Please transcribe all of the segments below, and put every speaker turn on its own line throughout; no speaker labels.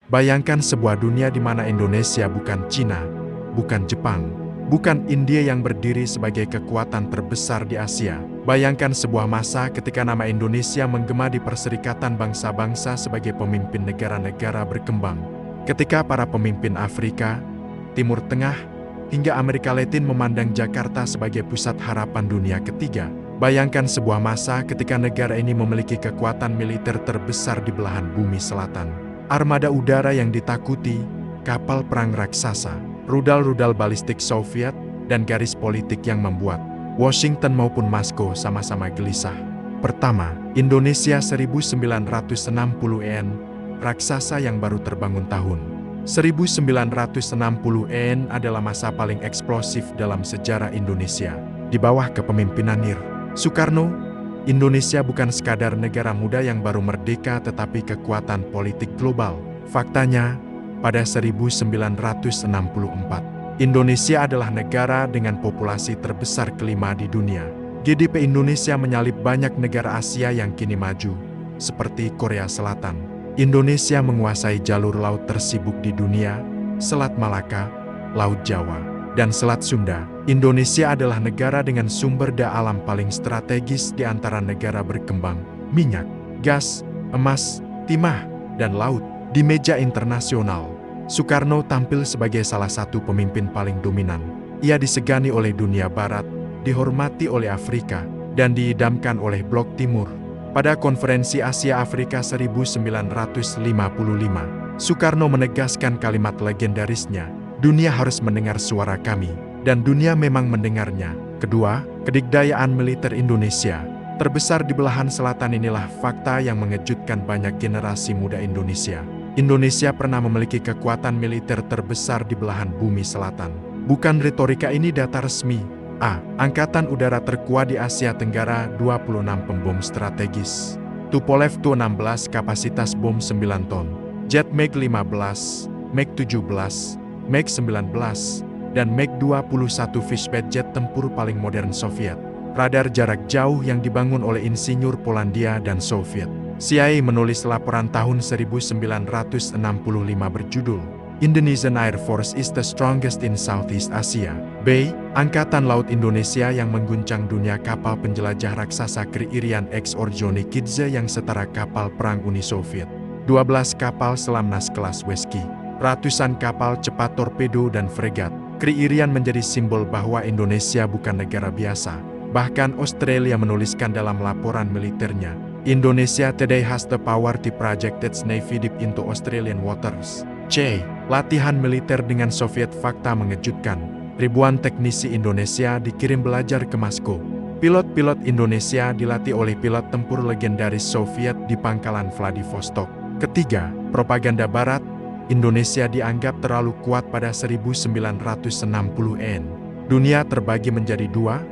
Bayangkan sebuah dunia di mana Indonesia bukan Cina, bukan Jepang, bukan India yang berdiri sebagai kekuatan terbesar di Asia. Bayangkan sebuah masa ketika nama Indonesia menggema di Perserikatan Bangsa-Bangsa sebagai pemimpin negara-negara berkembang. Ketika para pemimpin Afrika, Timur Tengah, hingga Amerika Latin memandang Jakarta sebagai pusat harapan dunia ketiga. Bayangkan sebuah masa ketika negara ini memiliki kekuatan militer terbesar di belahan bumi selatan. Armada udara yang ditakuti, kapal perang raksasa, rudal-rudal balistik Soviet, dan garis politik yang membuat Washington maupun Moskow sama-sama gelisah. Pertama, Indonesia 1960-an, raksasa yang baru terbangun tahun 1960-an adalah masa paling eksplosif dalam sejarah Indonesia. Di bawah kepemimpinan NIR Soekarno, Indonesia bukan sekadar negara muda yang baru merdeka tetapi kekuatan politik global. Faktanya, pada 1964, Indonesia adalah negara dengan populasi terbesar kelima di dunia. GDP Indonesia menyalip banyak negara Asia yang kini maju, seperti Korea Selatan. Indonesia menguasai jalur laut tersibuk di dunia, Selat Malaka, Laut Jawa, dan Selat Sunda. Indonesia adalah negara dengan sumber daya alam paling strategis di antara negara berkembang, minyak, gas, emas, timah, dan laut. Di meja internasional, Soekarno tampil sebagai salah satu pemimpin paling dominan. Ia disegani oleh dunia barat, dihormati oleh Afrika, dan diidamkan oleh Blok Timur. Pada Konferensi Asia Afrika 1955, Soekarno menegaskan kalimat legendarisnya, "Dunia harus mendengar suara kami." Dan dunia memang mendengarnya. Kedua, kedikdayaan militer Indonesia terbesar di belahan selatan inilah fakta yang mengejutkan banyak generasi muda Indonesia. Indonesia pernah memiliki kekuatan militer terbesar di belahan bumi selatan. Bukan retorika ini data resmi. A. Angkatan udara terkuat di Asia Tenggara 26 pembom strategis. Tupolev Tu-16 kapasitas bom 9 ton. Jet MiG-15, MiG-17, MiG-19, dan MiG-21 Fishbed jet tempur paling modern Soviet. Radar jarak jauh yang dibangun oleh insinyur Polandia dan Soviet. CIA menulis laporan tahun 1965 berjudul, Indonesian Air Force is the strongest in Southeast Asia. B. Angkatan Laut Indonesia yang mengguncang dunia kapal penjelajah raksasa Kri Irian X Orjonikidze yang setara kapal perang Uni Soviet. 12 kapal selam-nas kelas Wesky. Ratusan kapal cepat torpedo dan fregat. Kri Irian menjadi simbol bahwa Indonesia bukan negara biasa. Bahkan Australia menuliskan dalam laporan militernya, Indonesia today has the power to project its navy deep into Australian waters. C. Latihan militer dengan Soviet. Fakta mengejutkan. Ribuan teknisi Indonesia dikirim belajar ke Moskow. Pilot-pilot Indonesia dilatih oleh pilot tempur legendaris Soviet di pangkalan Vladivostok. Ketiga, propaganda Barat. Indonesia dianggap terlalu kuat pada 1960-an. Dunia terbagi menjadi dua,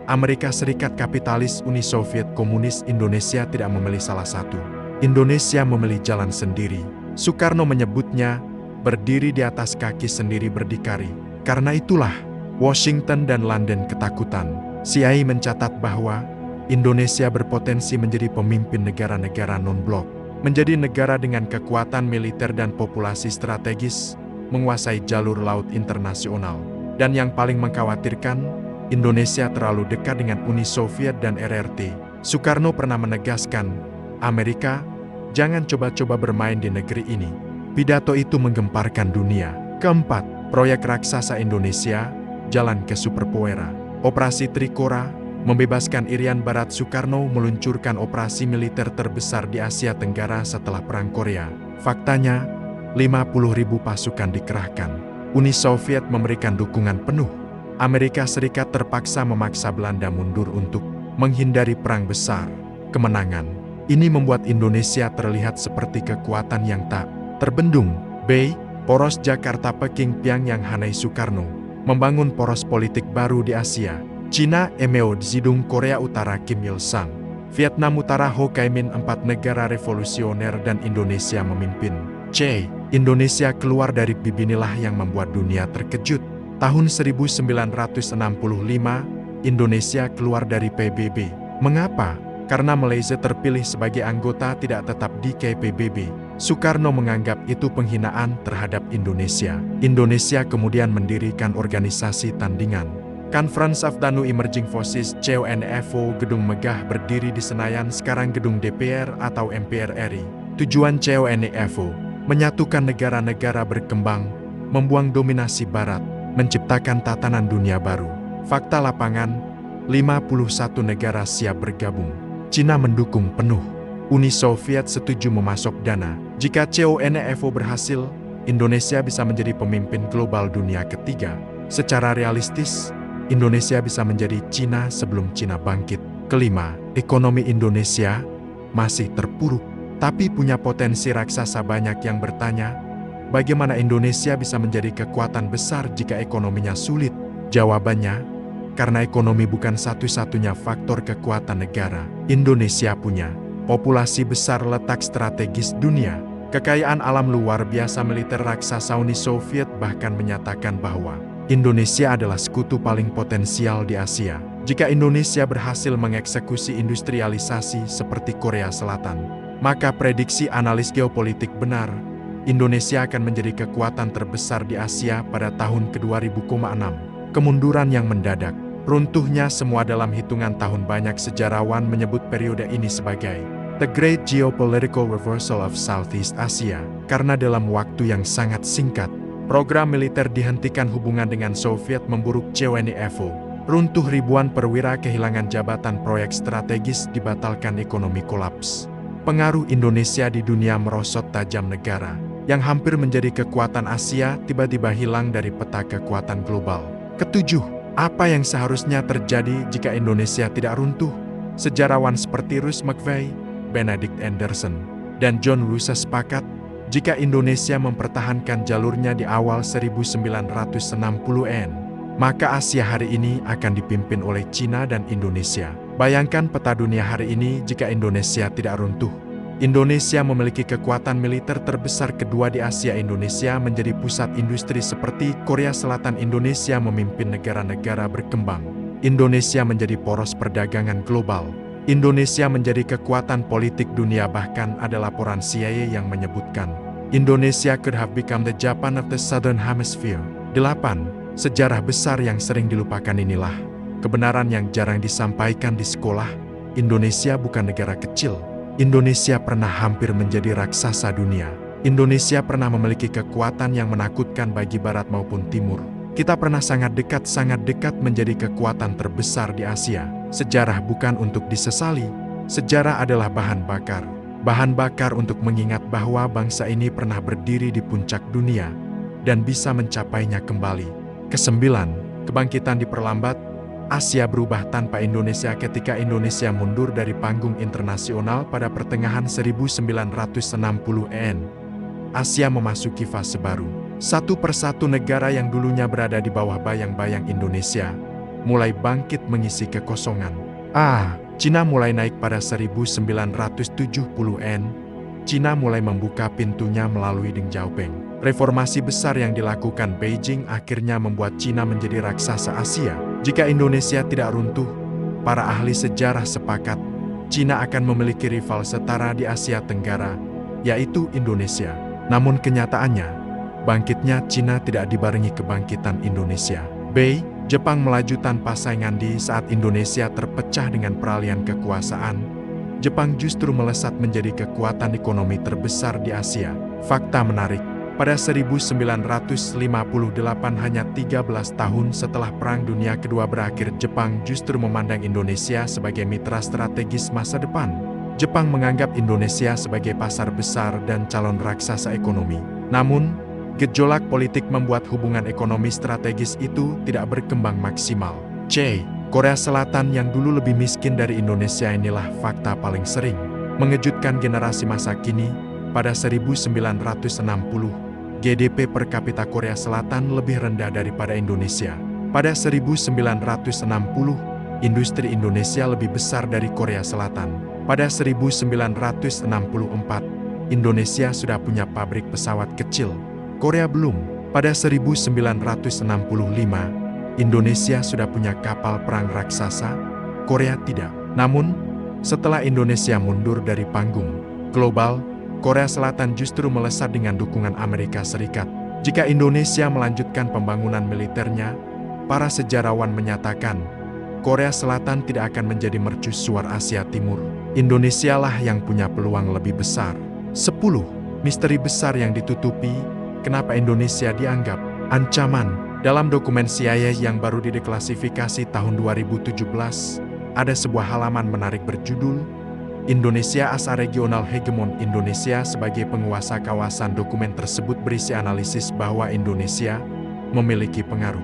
Amerika Serikat kapitalis, Uni Soviet komunis. Indonesia tidak memilih salah satu. Indonesia memilih jalan sendiri. Soekarno menyebutnya, berdiri di atas kaki sendiri berdikari. Karena itulah, Washington dan London ketakutan. CIA mencatat bahwa Indonesia berpotensi menjadi pemimpin negara-negara non-blok. Menjadi negara dengan kekuatan militer dan populasi strategis, menguasai jalur laut internasional. Dan yang paling mengkhawatirkan, Indonesia terlalu dekat dengan Uni Soviet dan RRT. Soekarno pernah menegaskan, Amerika, jangan coba-coba bermain di negeri ini. Pidato itu menggemparkan dunia. Keempat, proyek raksasa Indonesia, jalan ke superpower. Operasi Trikora, membebaskan Irian Barat. Soekarno meluncurkan operasi militer terbesar di Asia Tenggara setelah Perang Korea. Faktanya, 50.000 pasukan dikerahkan. Uni Soviet memberikan dukungan penuh. Amerika Serikat terpaksa memaksa Belanda mundur untuk menghindari perang besar. Kemenangan ini membuat Indonesia terlihat seperti kekuatan yang tak terbendung. B. Poros Jakarta-Peking Pyongyang. Hanoi Soekarno membangun poros politik baru di Asia. Cina, Mao Zedong, Korea Utara, Kim Il-sung, Vietnam Utara, Ho Chi Minh, 4 negara revolusioner dan Indonesia memimpin. C. Indonesia keluar dari PBB. Inilah yang membuat dunia terkejut. Tahun 1965, Indonesia keluar dari PBB. Mengapa? Karena Malaysia terpilih sebagai anggota tidak tetap di PBB. Soekarno menganggap itu penghinaan terhadap Indonesia. Indonesia kemudian mendirikan organisasi tandingan. Conference of the New Emerging Forces CONFO. Gedung megah berdiri di Senayan, sekarang gedung DPR atau MPR RI. Tujuan CONFO menyatukan negara-negara berkembang, membuang dominasi Barat, menciptakan tatanan dunia baru. Fakta lapangan, 51 negara siap bergabung. Cina mendukung penuh. Uni Soviet setuju memasok dana. Jika CONFO berhasil, Indonesia bisa menjadi pemimpin global dunia ketiga. Secara realistis, Indonesia bisa menjadi Cina sebelum Cina bangkit. Kelima, ekonomi Indonesia masih terpuruk, tapi punya potensi raksasa. Banyak yang bertanya, bagaimana Indonesia bisa menjadi kekuatan besar jika ekonominya sulit? Jawabannya, karena ekonomi bukan satu-satunya faktor kekuatan negara. Indonesia punya populasi besar, letak strategis dunia, kekayaan alam luar biasa, militer raksasa. Uni Soviet bahkan menyatakan bahwa Indonesia adalah sekutu paling potensial di Asia. Jika Indonesia berhasil mengeksekusi industrialisasi seperti Korea Selatan, maka prediksi analis geopolitik benar, Indonesia akan menjadi kekuatan terbesar di Asia pada tahun ke-2006. Kemunduran yang mendadak, runtuhnya semua dalam hitungan tahun. Banyak sejarawan menyebut periode ini sebagai The Great Geopolitical Reversal of Southeast Asia, karena dalam waktu yang sangat singkat, program militer dihentikan, hubungan dengan Soviet memburuk, CONFO runtuh, ribuan perwira kehilangan jabatan, proyek strategis dibatalkan, ekonomi kolaps. Pengaruh Indonesia di dunia merosot tajam, negara yang hampir menjadi kekuatan Asia tiba-tiba hilang dari peta kekuatan global. Ketujuh, apa yang seharusnya terjadi jika Indonesia tidak runtuh? Sejarawan seperti Russ McVeigh, Benedict Anderson, dan John Rusa sepakat, jika Indonesia mempertahankan jalurnya di awal 1960-an, maka Asia hari ini akan dipimpin oleh Cina dan Indonesia. Bayangkan peta dunia hari ini jika Indonesia tidak runtuh. Indonesia memiliki kekuatan militer terbesar kedua di Asia. Indonesia menjadi pusat industri seperti Korea Selatan. Indonesia memimpin negara-negara berkembang. Indonesia menjadi poros perdagangan global. Indonesia menjadi kekuatan politik dunia. Bahkan ada laporan CIA yang menyebutkan Indonesia could have become the Japan of the Southern Hemisphere. 8. Sejarah besar yang sering dilupakan. Inilah kebenaran yang jarang disampaikan di sekolah. Indonesia bukan negara kecil. Indonesia pernah hampir menjadi raksasa dunia. Indonesia pernah memiliki kekuatan yang menakutkan bagi Barat maupun Timur. Kita pernah sangat dekat menjadi kekuatan terbesar di Asia. Sejarah bukan untuk disesali. Sejarah adalah bahan bakar. Bahan bakar untuk mengingat bahwa bangsa ini pernah berdiri di puncak dunia dan bisa mencapainya kembali. Kesembilan, kebangkitan diperlambat. Asia berubah tanpa Indonesia. Ketika Indonesia mundur dari panggung internasional pada pertengahan 1960-an, Asia memasuki fase baru. Satu persatu negara yang dulunya berada di bawah bayang-bayang Indonesia mulai bangkit mengisi kekosongan. Cina mulai naik pada 1970-an. Cina mulai membuka pintunya melalui Deng Xiaoping. Reformasi besar yang dilakukan Beijing akhirnya membuat Cina menjadi raksasa Asia. Jika Indonesia tidak runtuh, para ahli sejarah sepakat, Cina akan memiliki rival setara di Asia Tenggara, yaitu Indonesia. Namun kenyataannya, bangkitnya Cina tidak dibarengi kebangkitan Indonesia. B. Jepang melaju tanpa saingan. Di saat Indonesia terpecah dengan peralihan kekuasaan, Jepang justru melesat menjadi kekuatan ekonomi terbesar di Asia. Fakta menarik, pada 1958, hanya 13 tahun setelah Perang Dunia Kedua berakhir, Jepang justru memandang Indonesia sebagai mitra strategis masa depan. Jepang menganggap Indonesia sebagai pasar besar dan calon raksasa ekonomi. Namun, gejolak politik membuat hubungan ekonomi strategis itu tidak berkembang maksimal. C. Korea Selatan yang dulu lebih miskin dari Indonesia. Inilah fakta paling sering mengejutkan generasi masa kini. Pada 1960, GDP per kapita Korea Selatan lebih rendah daripada Indonesia. Pada 1960, industri Indonesia lebih besar dari Korea Selatan. Pada 1964, Indonesia sudah punya pabrik pesawat kecil. Korea belum. Pada 1965, Indonesia sudah punya kapal perang raksasa. Korea tidak. Namun, setelah Indonesia mundur dari panggung global, Korea Selatan justru melesat dengan dukungan Amerika Serikat. Jika Indonesia melanjutkan pembangunan militernya, para sejarawan menyatakan, Korea Selatan tidak akan menjadi mercusuar Asia Timur. Indonesia lah yang punya peluang lebih besar. 10. Misteri besar yang ditutupi, kenapa Indonesia dianggap ancaman. Dalam dokumen CIA yang baru dideklasifikasi tahun 2017, ada sebuah halaman menarik berjudul, Indonesia as a Regional Hegemon. Indonesia sebagai penguasa kawasan. Dokumen tersebut berisi analisis bahwa Indonesia memiliki pengaruh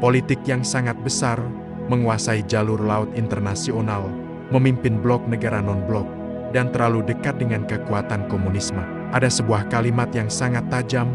politik yang sangat besar, menguasai jalur laut internasional, memimpin blok negara non-blok, dan terlalu dekat dengan kekuatan komunisme. Ada sebuah kalimat yang sangat tajam,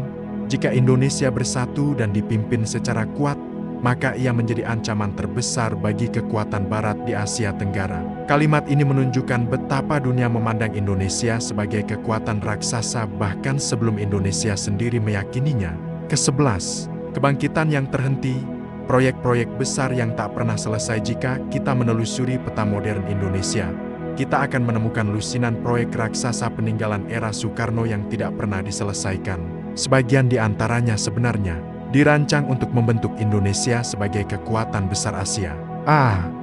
jika Indonesia bersatu dan dipimpin secara kuat, maka ia menjadi ancaman terbesar bagi kekuatan Barat di Asia Tenggara. Kalimat ini menunjukkan betapa dunia memandang Indonesia sebagai kekuatan raksasa bahkan sebelum Indonesia sendiri meyakininya. Ke-11, kebangkitan yang terhenti, proyek-proyek besar yang tak pernah selesai. Jika kita menelusuri peta modern Indonesia, kita akan menemukan lusinan proyek raksasa peninggalan era Soekarno yang tidak pernah diselesaikan. Sebagian di antaranya sebenarnya dirancang untuk membentuk Indonesia sebagai kekuatan besar Asia.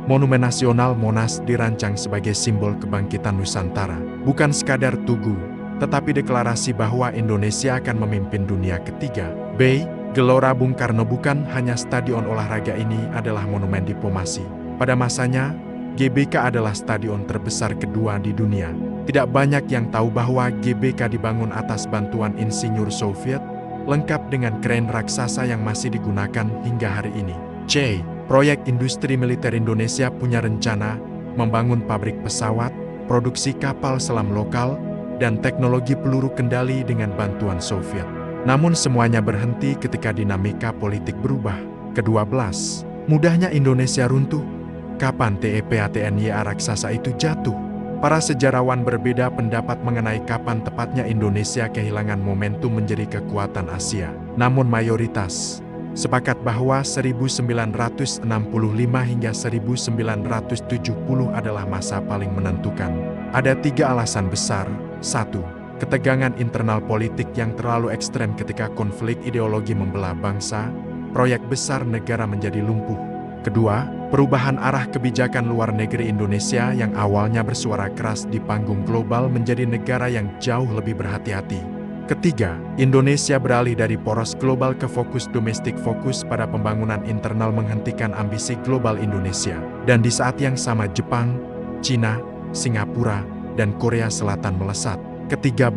Monumen Nasional Monas dirancang sebagai simbol kebangkitan Nusantara. Bukan sekadar tugu, tetapi deklarasi bahwa Indonesia akan memimpin dunia ketiga. B. Gelora Bung Karno. Bukan hanya stadion olahraga, ini adalah monumen diplomasi. Pada masanya, GBK adalah stadion terbesar kedua di dunia. Tidak banyak yang tahu bahwa GBK dibangun atas bantuan insinyur Soviet, lengkap dengan kren raksasa yang masih digunakan hingga hari ini. C. Proyek industri militer. Indonesia punya rencana membangun pabrik pesawat, produksi kapal selam lokal, dan teknologi peluru kendali dengan bantuan Soviet. Namun semuanya berhenti ketika dinamika politik berubah. Ke-12. Mudahnya Indonesia runtuh. Kapan TEPATNYA raksasa itu jatuh? Para sejarawan berbeda pendapat mengenai kapan tepatnya Indonesia kehilangan momentum menjadi kekuatan Asia. Namun mayoritas sepakat bahwa 1965 hingga 1970 adalah masa paling menentukan. Ada 3 alasan besar. 1. Ketegangan internal politik yang terlalu ekstrem. Ketika konflik ideologi membelah bangsa, proyek besar negara menjadi lumpuh. Kedua, perubahan arah kebijakan luar negeri. Indonesia yang awalnya bersuara keras di panggung global menjadi negara yang jauh lebih berhati-hati. Ketiga, Indonesia beralih dari poros global ke fokus domestik. Fokus pada pembangunan internal menghentikan ambisi global Indonesia. Dan di saat yang sama Jepang, Cina, Singapura, dan Korea Selatan melesat. Ke-13,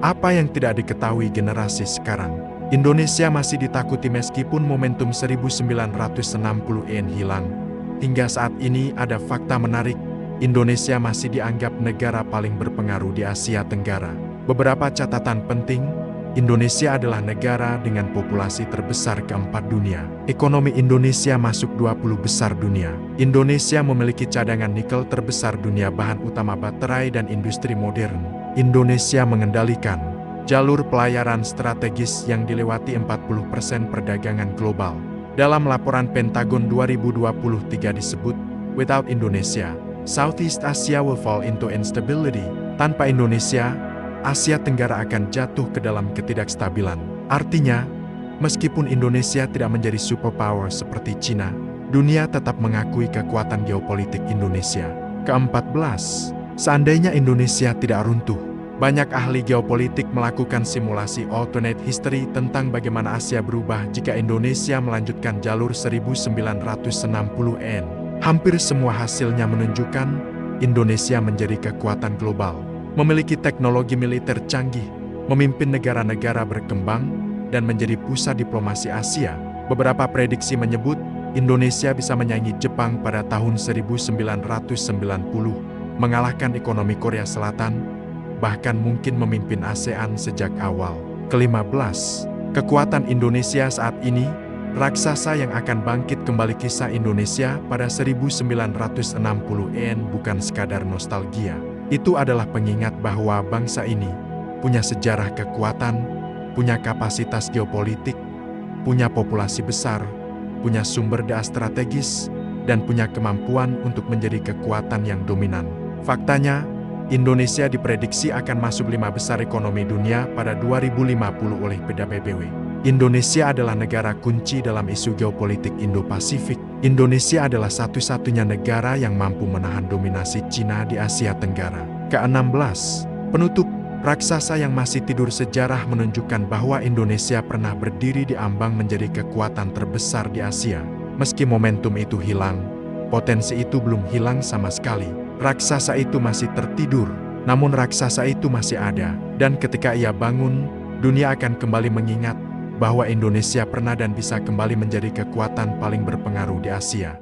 apa yang tidak diketahui generasi sekarang? Indonesia masih ditakuti meskipun momentum 1960-an hilang. Hingga saat ini ada fakta menarik, Indonesia masih dianggap negara paling berpengaruh di Asia Tenggara. Beberapa catatan penting, Indonesia adalah negara dengan populasi terbesar keempat dunia. Ekonomi Indonesia masuk 20 besar dunia. Indonesia memiliki cadangan nikel terbesar dunia, bahan utama baterai dan industri modern. Indonesia mengendalikan jalur pelayaran strategis yang dilewati 40% perdagangan global. Dalam laporan Pentagon 2023 disebut, without Indonesia, Southeast Asia will fall into instability. Tanpa Indonesia, Asia Tenggara akan jatuh ke dalam ketidakstabilan. Artinya, meskipun Indonesia tidak menjadi superpower seperti Cina, dunia tetap mengakui kekuatan geopolitik Indonesia. Ke-14, seandainya Indonesia tidak runtuh, banyak ahli geopolitik melakukan simulasi alternate history tentang bagaimana Asia berubah jika Indonesia melanjutkan jalur 1960-an. Hampir semua hasilnya menunjukkan Indonesia menjadi kekuatan global, memiliki teknologi militer canggih, memimpin negara-negara berkembang, dan menjadi pusat diplomasi Asia. Beberapa prediksi menyebut Indonesia bisa menyaingi Jepang pada tahun 1990, mengalahkan ekonomi Korea Selatan, bahkan mungkin memimpin ASEAN sejak awal. Ke-15, kekuatan Indonesia saat ini, raksasa yang akan bangkit kembali. Kisah Indonesia pada 1960-an bukan sekadar nostalgia. Itu adalah pengingat bahwa bangsa ini punya sejarah kekuatan, punya kapasitas geopolitik, punya populasi besar, punya sumber daya strategis, dan punya kemampuan untuk menjadi kekuatan yang dominan. Faktanya, Indonesia diprediksi akan masuk 5 besar ekonomi dunia pada 2050 oleh PBBW. Indonesia adalah negara kunci dalam isu geopolitik Indo-Pasifik. Indonesia adalah satu-satunya negara yang mampu menahan dominasi Cina di Asia Tenggara. Ke-16. Penutup. Raksasa yang masih tidur. Sejarah menunjukkan bahwa Indonesia pernah berdiri di ambang menjadi kekuatan terbesar di Asia. Meski momentum itu hilang, potensi itu belum hilang sama sekali. Raksasa itu masih tertidur, namun raksasa itu masih ada. Dan ketika ia bangun, dunia akan kembali mengingat bahwa Indonesia pernah dan bisa kembali menjadi kekuatan paling berpengaruh di Asia.